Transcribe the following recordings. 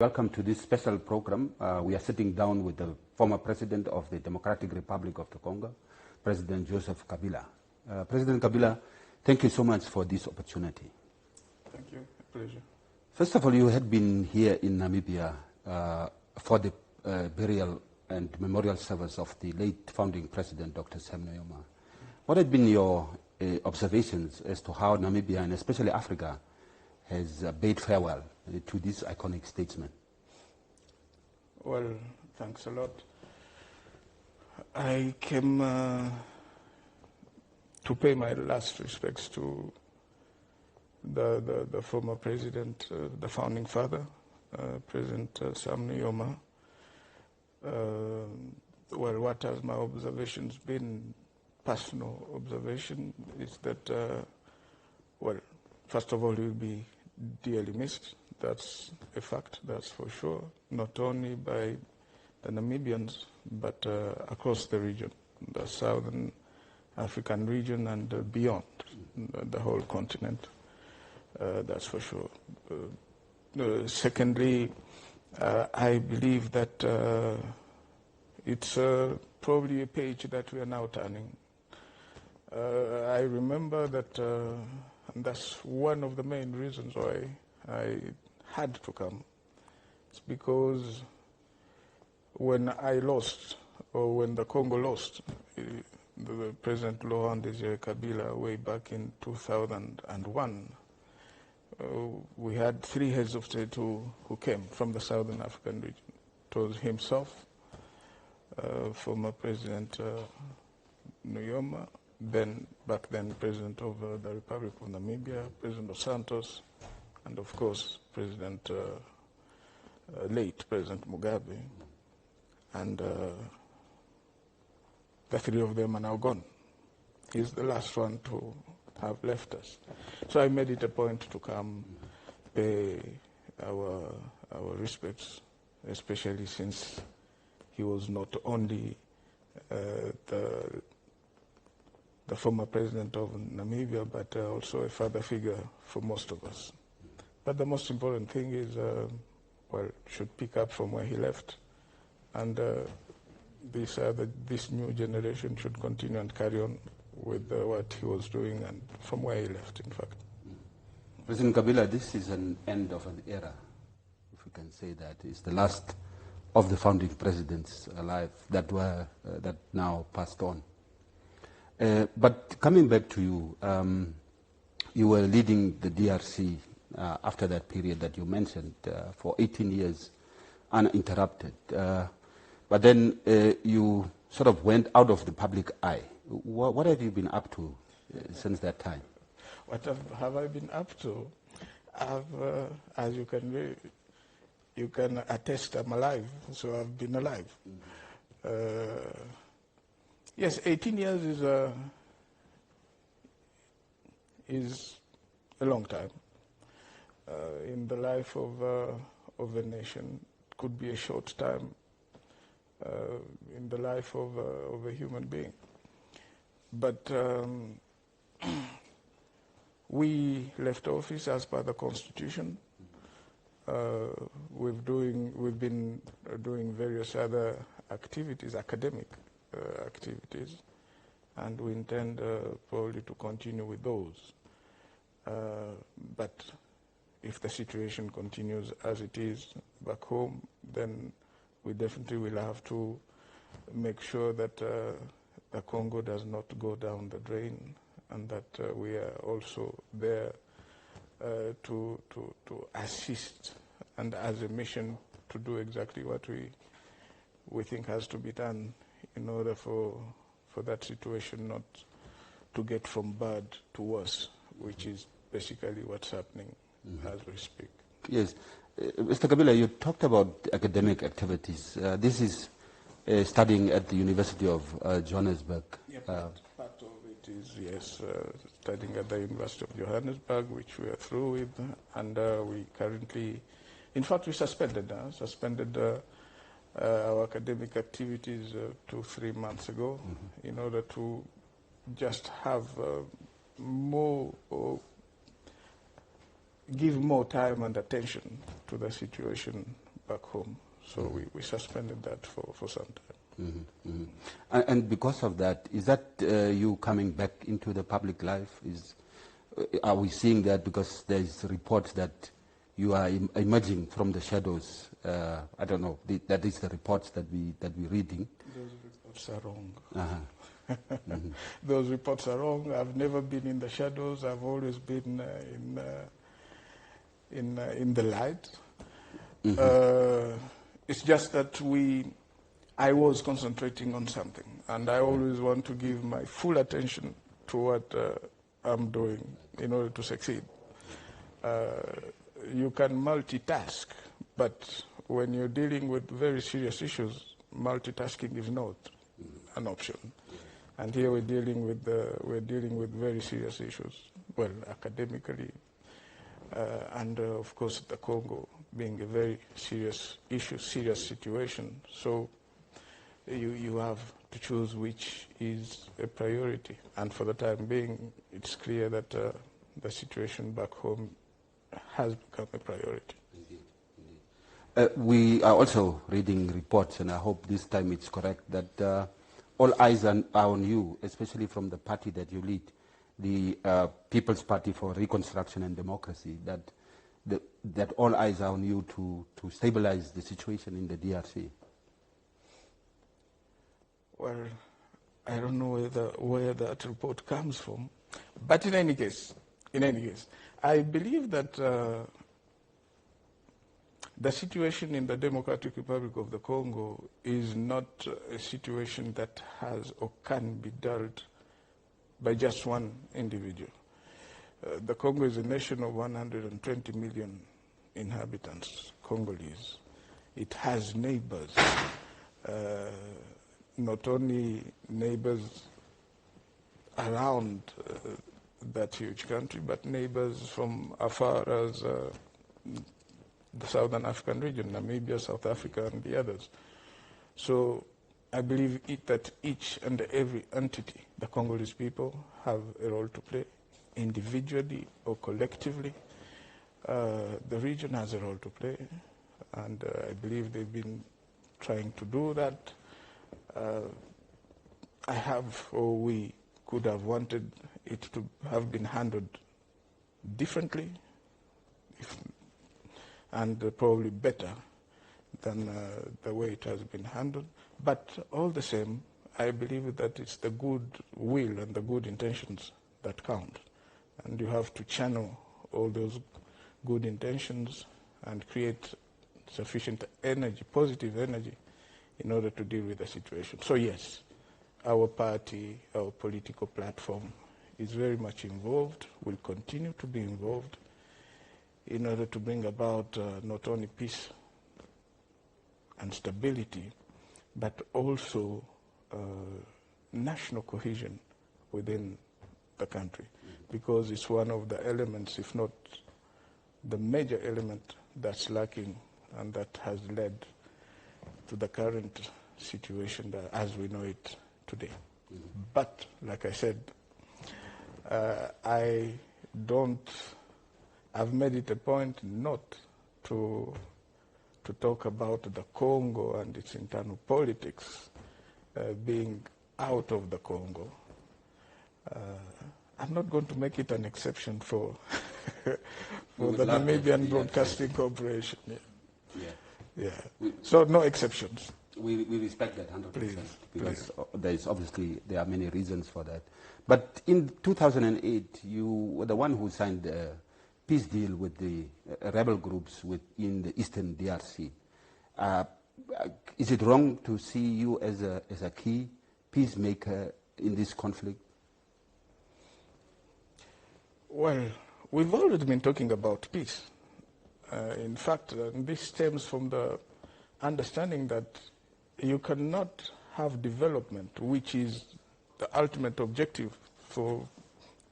Welcome to this special program. We are sitting down with the former president of the Democratic Republic of the Congo, President Joseph Kabila. President Kabila, thank you so much for this opportunity. Thank you. A pleasure. First of all, you had been here in Namibia for the burial and memorial service of the late founding president, Dr. Sam Nujoma. What had been your observations as to how Namibia, and especially Africa, has bade farewell to this iconic statesman? Well, thanks a lot. I came to pay my last respects to the former president, the founding father, President Sam Nujoma. Well, what has my observations been? Personal observation is that, well, first of all, he will be dearly missed. That's a fact, that's for sure, not only by the Namibians, but across the region, the Southern African region and beyond, the whole continent, that's for sure. Secondly, I believe that it's probably a page that we are now turning. I remember that, and that's one of the main reasons why I had to come. It's because when I lost, or when the Congo lost, the President Laurent Désiré Kabila way back in 2001, we had three heads of state who came from the Southern African region. It was himself, former President Nujoma, back then President of the Republic of Namibia, President of Santos, and of course late President Mugabe. And the three of them are now gone. He's the last one to have left us. So I made it a point to come pay our respects, especially since he was not only the former president of Namibia, but also a father figure for most of us. But the most important thing is, well, should pick up from where he left, and this new generation should continue and carry on with what he was doing and from where he left, in fact. President Kabila, this is an end of an era, if we can say that. It's the last of the founding presidents alive that now passed on. But coming back to you, you were leading the DRC after that period that you mentioned for 18 years uninterrupted. But then you sort of went out of the public eye. What have you been up to since that time? What have I been up to? As you can attest, I'm alive, so I've been alive. Yes, 18 years is a long time in the life of a nation. It could be a short time in the life of a human being. But we left office as per the Constitution. We've been doing various other activities, academic activities, and we intend probably to continue with those. But if the situation continues as it is back home, then we definitely will have to make sure that the Congo does not go down the drain, and that we are also there to assist, and as a mission to do exactly what we think has to be done in order for that situation not to get from bad to worse, which is basically what's happening as we speak. Yes. Mr. Kabila, you talked about academic activities. This is studying at the University of Johannesburg. Yeah, part of it is, yes, studying at the University of Johannesburg, which we are through with, and we currently, in fact, we suspended our academic activities 2-3 months ago in order to just have give more time and attention to the situation back home. So we suspended that for some time. And because of that, is that you coming back into the public life? Are we seeing that because there's reports that you are emerging from the shadows? I don't know. That is the reports that we're reading. Those reports are wrong. Those reports are wrong. I've never been in the shadows. I've always been in the light. It's just that I was concentrating on something, and I always want to give my full attention to what I'm doing in order to succeed. You can multitask, but when you're dealing with very serious issues, multitasking is not an option. And here we're dealing with very serious issues. Well, academically, and of course the Congo being a very serious issue, serious situation. So you have to choose which is a priority. And for the time being, it's clear that the situation back home has become a priority. Indeed. We are also reading reports, and I hope this time it's correct, that all eyes are on you, especially from the party that you lead, the People's Party for Reconstruction and Democracy, that all eyes are on you to stabilize the situation in the DRC. Well, I don't know where that report comes from, but in any case, I believe that the situation in the Democratic Republic of the Congo is not a situation that has or can be dealt by just one individual. The Congo is a nation of 120 million inhabitants, Congolese. It has neighbors, not only neighbors around that huge country, but neighbors from as far as the Southern African region, Namibia, South Africa, and the others. So I believe that each and every entity, the Congolese people, have a role to play, individually or collectively. The region has a role to play, and I believe they've been trying to do that. We could have wanted it to have been handled differently, and probably better than the way it has been handled. But all the same, I believe that it's the good will and the good intentions that count. And you have to channel all those good intentions and create sufficient energy, positive energy, in order to deal with the situation. So yes, our party, our political platform is very much involved, will continue to be involved in order to bring about not only peace and stability, but also national cohesion within the country, because it's one of the elements, if not the major element, that's lacking and that has led to the current situation as we know it today. But, like I said, I've made it a point not to talk about the Congo and its internal politics being out of the Congo. I'm not going to make it an exception for the Namibian Broadcasting Corporation. Yeah. So no exceptions. We respect that 100%. Because please. There are many reasons for that. But in 2008, you were the one who signed a peace deal with the rebel groups within the eastern DRC. Is it wrong to see you as a key peacemaker in this conflict? Well, we've already been talking about peace. In fact, this stems from the understanding that you cannot have development, which is the ultimate objective for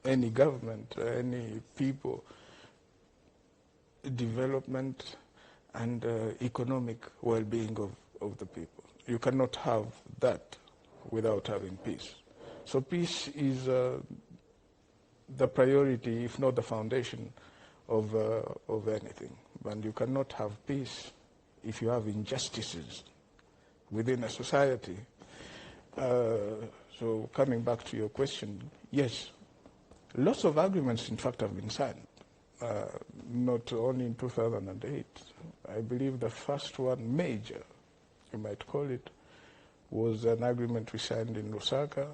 any government, any people, development and economic well-being of the people. You cannot have that without having peace. So peace is the priority, if not the foundation, of anything. And you cannot have peace if you have injustices within a society. So coming back to your question, yes, lots of agreements, in fact, have been signed, not only in 2008. I believe the first one, major, you might call it, was an agreement we signed in Lusaka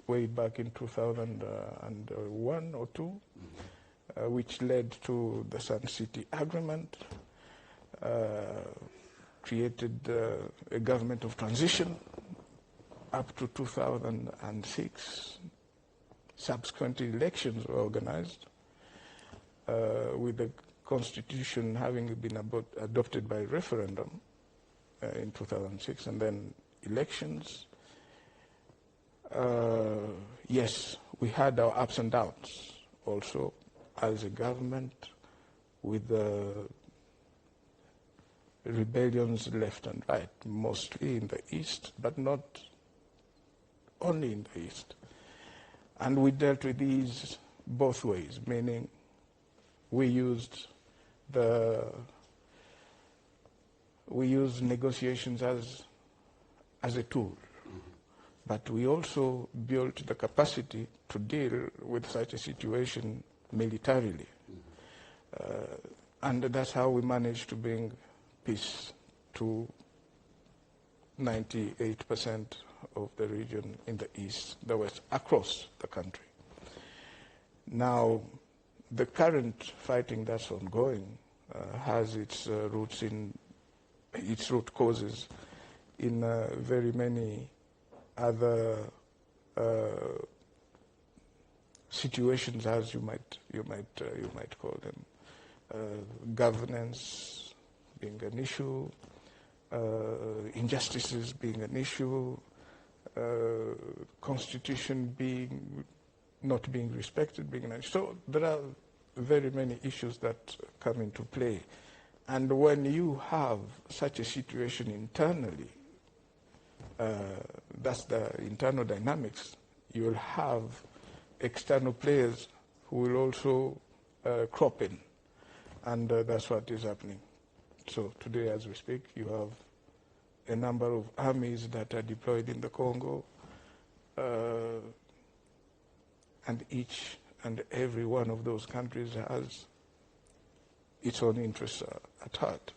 way back in 2001 or 2, which led to the Sun City Agreement, created a government of transition up to 2006. Subsequent elections were organized, with the constitution having been adopted by referendum in 2006, and then elections. Yes, we had our ups and downs also as a government, with rebellions left and right, mostly in the east, but not only in the east. And we dealt with these both ways, meaning we used negotiations as a tool, but we also built the capacity to deal with such a situation militarily. And that's how we managed to bring peace to 98% of the region in the east, the west, across the country. Now, the current fighting that's ongoing has its root causes in very many other situations, as you might call them. Governance being an issue, injustices being an issue, constitution not being respected being an issue. So there are very many issues that come into play. And when you have such a situation internally, that's the internal dynamics, you'll have external players who will also crop in. And that's what is happening. So today, as we speak, you have a number of armies that are deployed in the Congo, and each and every one of those countries has its own interests at heart.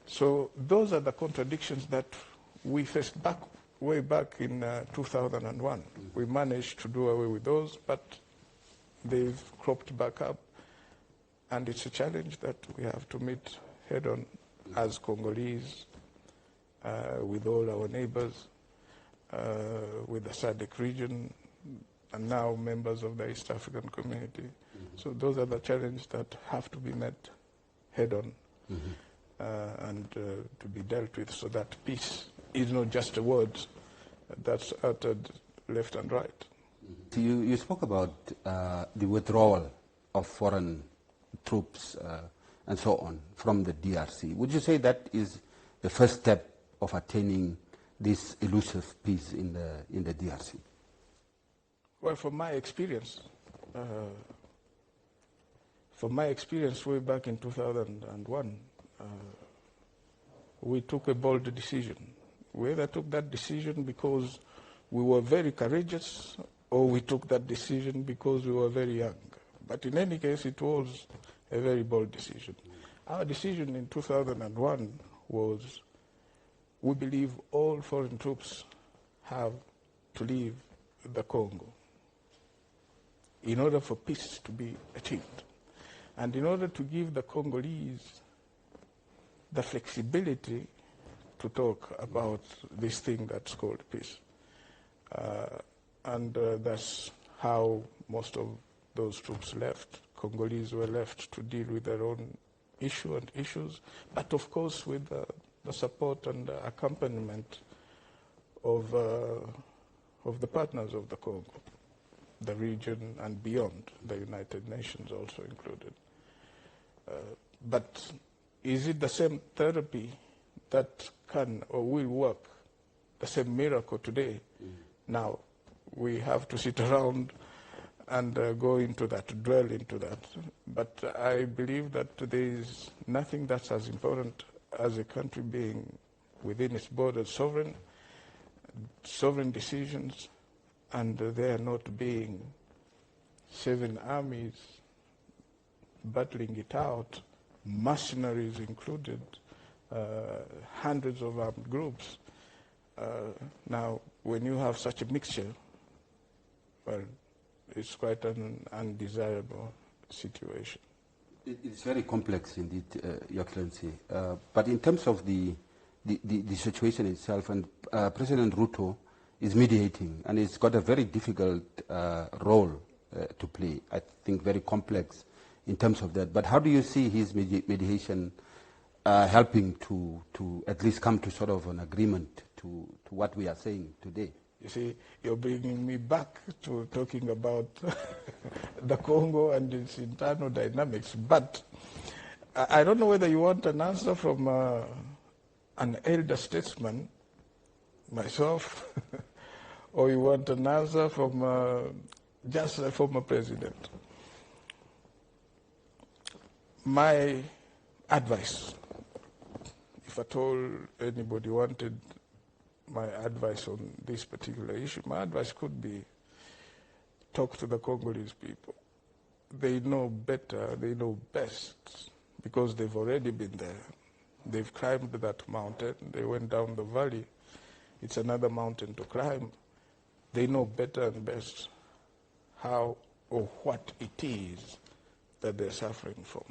So those are the contradictions that we faced way back in 2001. We managed to do away with those, but they've cropped back up, and it's a challenge that we have to meet head-on as Congolese, with all our neighbors, with the SADC region, and now members of the East African community. So those are the challenges that have to be met head-on, and to be dealt with, so that peace is not just a word that's uttered left and right. You spoke about the withdrawal of foreign troops and so on from the DRC. Would you say that is the first step of attaining this elusive peace in the DRC? Well, from my experience way back in 2001, we took a bold decision. We either took that decision because we were very courageous, or we took that decision because we were very young. But in any case, it was a very bold decision. Our decision in 2001 was, we believe all foreign troops have to leave the Congo in order for peace to be achieved, and in order to give the Congolese the flexibility to talk about this thing that's called peace. And that's how most of those troops left. Congolese were left to deal with their own issues, but of course with the support and accompaniment of the partners of the Congo, the region and beyond, the United Nations also included. But is it the same therapy that can or will work, the same miracle today? Now, we have to sit around and go into that, dwell into that. But I believe that there is nothing that's as important as a country being within its borders, sovereign decisions, and there not being 7 armies battling it out, mercenaries included, hundreds of armed groups. Now, when you have such a mixture, well, it's quite an undesirable situation. It's very complex indeed, Your Excellency. But in terms of the situation itself, and President Ruto is mediating, and he's got a very difficult role to play. I think very complex in terms of that. But how do you see his mediation helping to at least come to sort of an agreement to what we are saying today? You see, you're bringing me back to talking about the Congo and its internal dynamics. But I don't know whether you want an answer from an elder statesman, myself, or you want an answer from just a former president. My advice, if at all anybody wanted my advice on this particular issue, my advice could be talk to the Congolese people. They know better, they know best, because they've already been there. They've climbed that mountain, they went down the valley. It's another mountain to climb. They know better and best how or what it is that they're suffering from.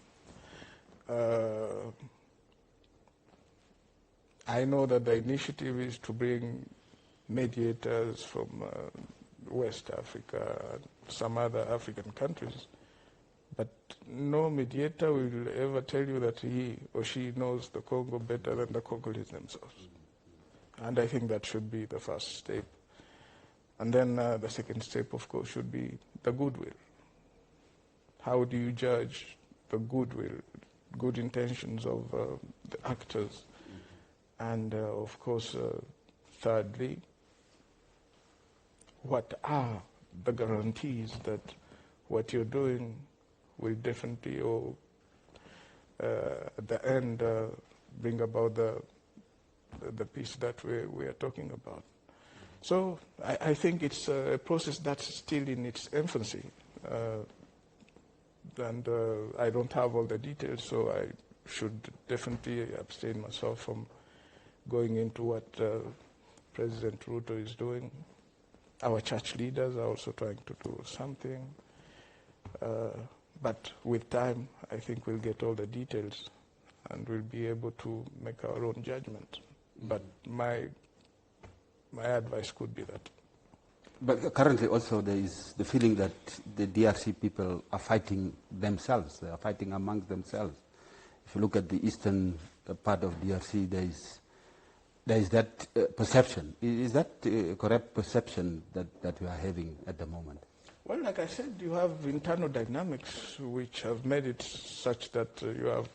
I know that the initiative is to bring mediators from West Africa and some other African countries, but no mediator will ever tell you that he or she knows the Congo better than the Congolese themselves. And I think that should be the first step. And then the second step, of course, should be the goodwill. How do you judge the goodwill, good intentions of the actors? And of course, thirdly, what are the guarantees that what you're doing will definitely, or at the end, bring about the peace that we are talking about? So I think it's a process that's still in its infancy. And I don't have all the details, so I should definitely abstain myself from going into what President Ruto is doing. Our church leaders are also trying to do something. But with time, I think we'll get all the details and we'll be able to make our own judgment. But my advice could be that. But currently also there is the feeling that the DRC people are fighting themselves. They are fighting amongst themselves. If you look at the eastern part of DRC, there is that perception. Is that a correct perception that we are having at the moment? Well, like I said, you have internal dynamics which have made it such that you have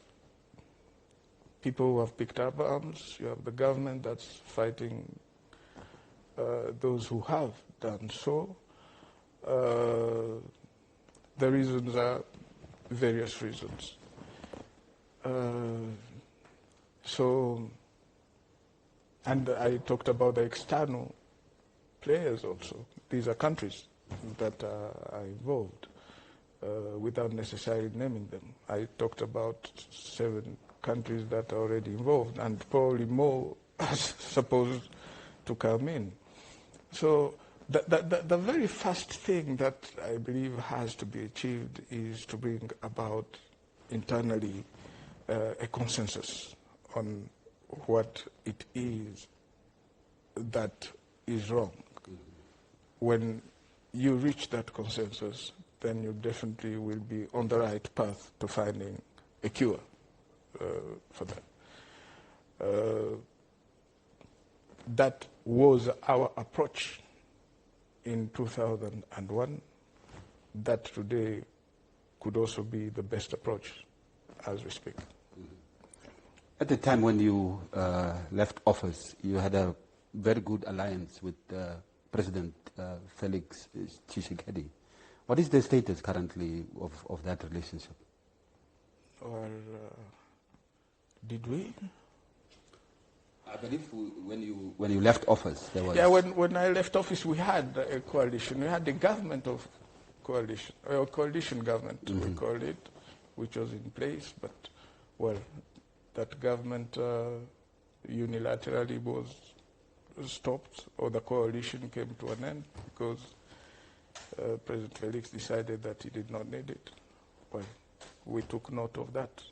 people who have picked up arms, you have the government that's fighting those who have done so. The reasons are various reasons. And I talked about the external players also. These are countries that are involved without necessarily naming them. I talked about 7 countries that are already involved, and probably more are supposed to come in. So the very first thing that I believe has to be achieved is to bring about internally a consensus on what it is that is wrong. When you reach that consensus, then you definitely will be on the right path to finding a cure for that. That was our approach in 2001. That today could also be the best approach as we speak. At the time when you left office, you had a very good alliance with President Felix Tshisekedi. What is the status currently of that relationship? Well, did we? I believe when you left office, there was... Yeah, when I left office, we had a coalition. We had the government of coalition, or coalition government, we called it, which was in place. But, well, that government unilaterally was stopped, or the coalition came to an end because President Felix decided that he did not need it. Well, we took note of that,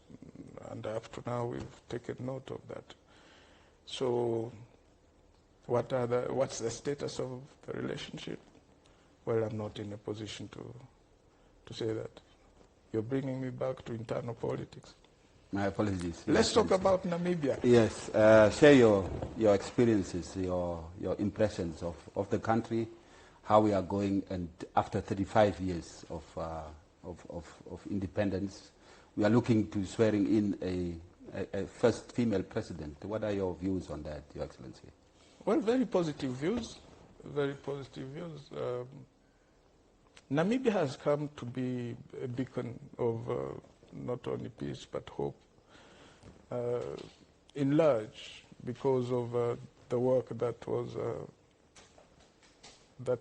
and up to now we've taken note of that. So what's the status of the relationship? Well, I'm not in a position to say that. You're bringing me back to internal politics. My apologies. Let's talk about Namibia. Yes, share your experiences, your impressions of the country, how we are going, and after 35 years of independence, we are looking to swearing in a first female president. What are your views on that, Your Excellency? Well, very positive views. Very positive views. Namibia has come to be a beacon of not only peace but hope, in large, because of the work that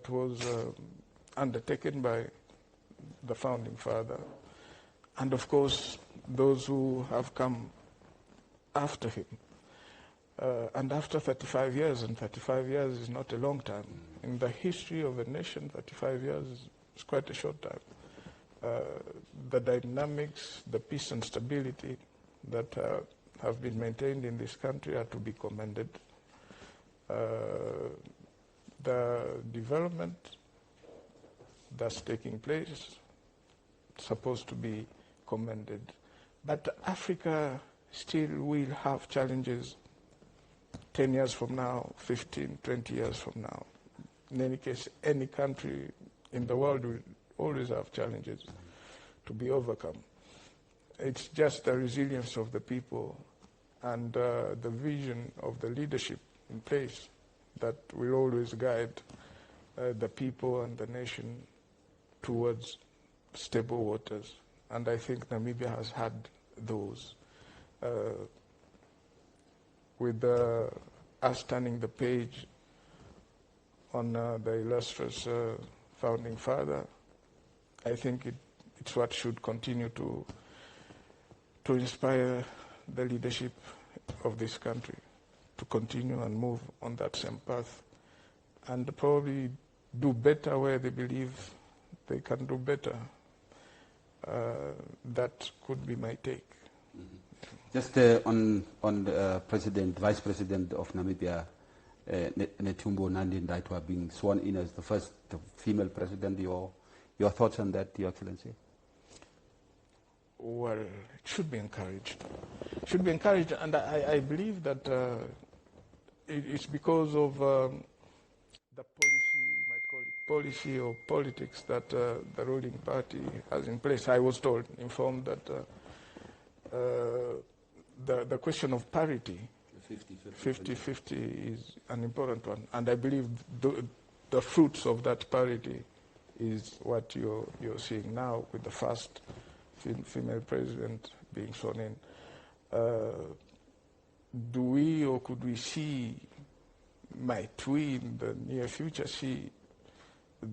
was undertaken by the founding father, and of course those who have come after him. And after 35 years, and 35 years is not a long time. In the history of a nation, 35 years is quite a short time. The dynamics, the peace and stability that have been maintained in this country are to be commended. The development that's taking place is supposed to be commended. But Africa still will have challenges 10 years from now, 15, 20 years from now. In any case, any country in the world will always have challenges to be overcome. It's just the resilience of the people and the vision of the leadership in place that will always guide the people and the nation towards stable waters. And I think Namibia has had those. With us turning the page on the illustrious founding father, I think it's what should continue to inspire the leadership of this country to continue and move on that same path, and probably do better where they believe they can do better. That could be my take. Just on the Vice President of Namibia, Netumbo Nandi-Ndaitwah, being sworn in as the first female president, your thoughts on that, Your Excellency? Well, it should be encouraged. It should be encouraged, and I believe that it's because of the policy, you might call it policy or politics, that the ruling party has in place. I was informed that the question of parity, 50-50 is an important one, and I believe the fruits of that parity is what you're seeing now with the first female president being sworn in. Do we, or could we see, might we in the near future see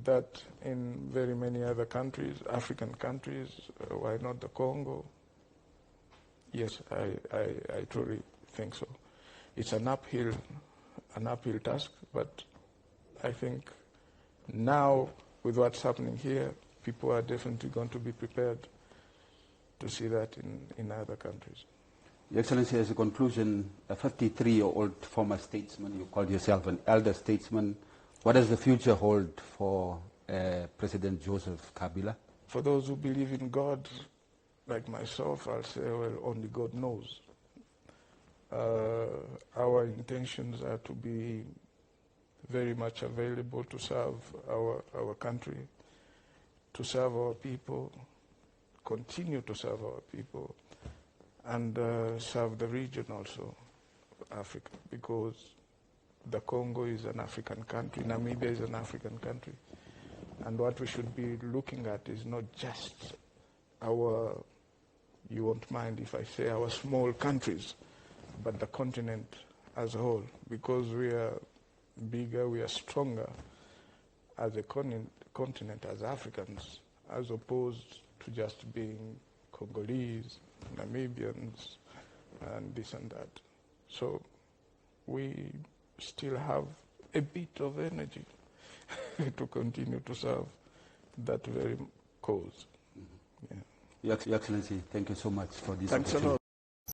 that in very many other countries, African countries, why not the Congo? Yes, I truly think so. It's an uphill task, but I think now with what's happening here, people are definitely going to be prepared to see that in other countries. Your Excellency, as a conclusion, a 53-year-old former statesman, you called yourself an elder statesman. What does the future hold for President Joseph Kabila? For those who believe in God, like myself, I'll say, well, only God knows. Our intentions are to be very much available to serve our country, to serve our people, continue to serve our people, and serve the region also, Africa, because the Congo is an African country, Namibia is an African country, And what we should be looking at is not just our, you won't mind if I say our small countries, but the continent as a whole, because we are bigger, we are stronger as a continent, as Africans, as opposed to just being Congolese, Namibians, and this and that. So we still have a bit of energy to continue to serve that very cause. Yeah. Your Excellency, thank you so much for this Thanks opportunity. a lot.